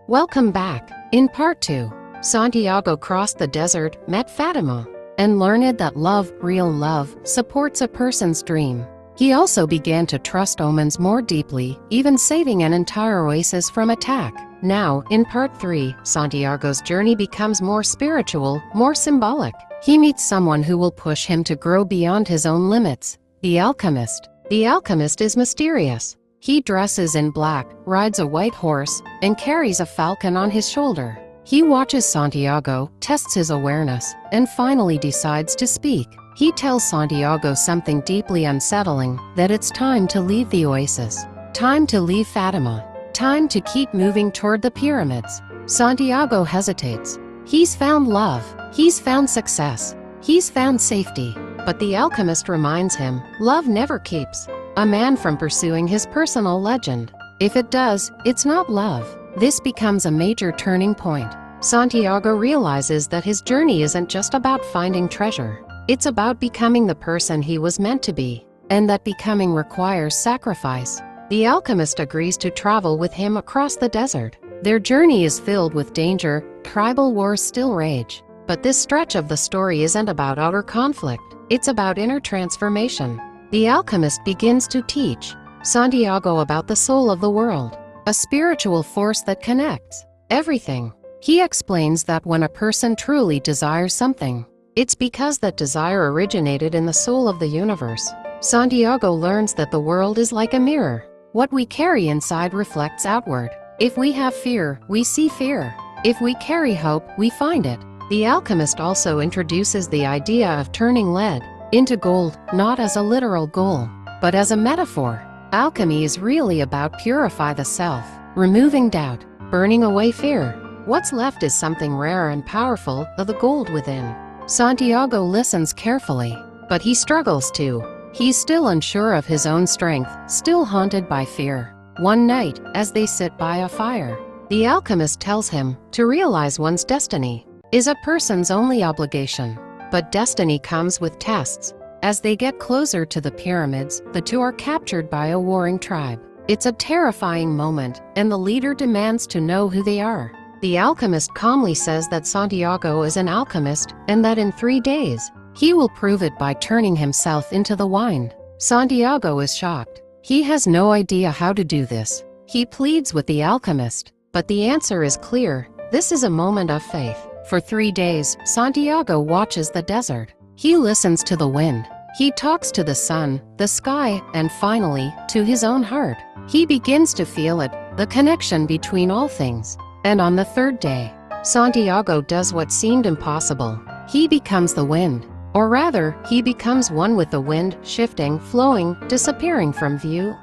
Welcome back. In part 2, Santiago crossed the desert, met Fatima, and learned that love, real love, supports a person's dream. He also began to trust omens more deeply, even saving an entire oasis from attack. Now, in part 3, Santiago's journey becomes more spiritual, more symbolic. He meets someone who will push him to grow beyond his own limits, the Alchemist. The Alchemist is mysterious. He dresses in black, rides a white horse, and carries a falcon on his shoulder. He watches Santiago, tests his awareness, and finally decides to speak. He tells Santiago something deeply unsettling, that it's time to leave the oasis. Time to leave Fatima. Time to keep moving toward the pyramids. Santiago hesitates. He's found love. He's found success. He's found safety. But the Alchemist reminds him, love never keeps a man from pursuing his personal legend. If it does, it's not love. This becomes a major turning point. Santiago realizes that his journey isn't just about finding treasure. It's about becoming the person he was meant to be, and that becoming requires sacrifice. The Alchemist agrees to travel with him across the desert. Their journey is filled with danger, tribal wars still rage. But this stretch of the story isn't about outer conflict, it's about inner transformation. The Alchemist begins to teach Santiago about the soul of the world, a spiritual force that connects everything. He explains that when a person truly desires something, it's because that desire originated in the soul of the universe. Santiago learns that the world is like a mirror. What we carry inside reflects outward. If we have fear, we see fear. If we carry hope, we find it. The Alchemist also introduces the idea of turning lead into gold, not as a literal goal, but as a metaphor. Alchemy is really about purify the self, removing doubt, burning away fear. What's left is something rare and powerful, the gold within. Santiago listens carefully, but he struggles too. He's still unsure of his own strength, still haunted by fear. One night, as they sit by a fire, the Alchemist tells him to realize one's destiny is a person's only obligation. But destiny comes with tests. As they get closer to the pyramids, the two are captured by a warring tribe. It's a terrifying moment, and the leader demands to know who they are. The Alchemist calmly says that Santiago is an alchemist, and that in 3 days, he will prove it by turning himself into the wine. Santiago is shocked. He has no idea how to do this. He pleads with the Alchemist, but the answer is clear. This is a moment of faith. For 3 days, Santiago watches the desert. He listens to the wind. He talks to the sun, the sky, and finally, to his own heart. He begins to feel it, the connection between all things. And on the 3rd day, Santiago does what seemed impossible. He becomes the wind. Or rather, he becomes one with the wind, shifting, flowing, disappearing from view.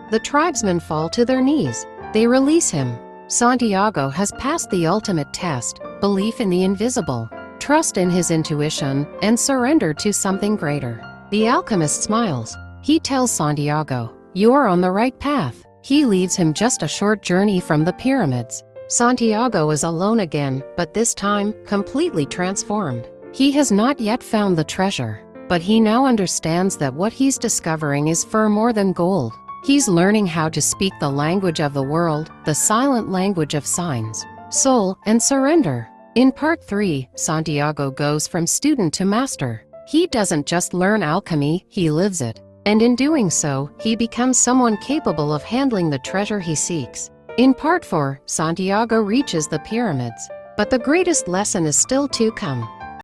The tribesmen fall to their knees. They release him. Santiago has passed the ultimate test, belief in the invisible, trust in his intuition, and surrender to something greater. The Alchemist smiles. He tells Santiago, "You're on the right path." He leads him just a short journey from the pyramids. Santiago is alone again, but this time, completely transformed. He has not yet found the treasure, but he now understands that what he's discovering is far more than gold. He's learning how to speak the language of the world, the silent language of signs, soul, and surrender. In part 3, Santiago goes from student to master. He doesn't just learn alchemy, he lives it. And in doing so, he becomes someone capable of handling the treasure he seeks. In part 4, Santiago reaches the pyramids. But the greatest lesson is still to come.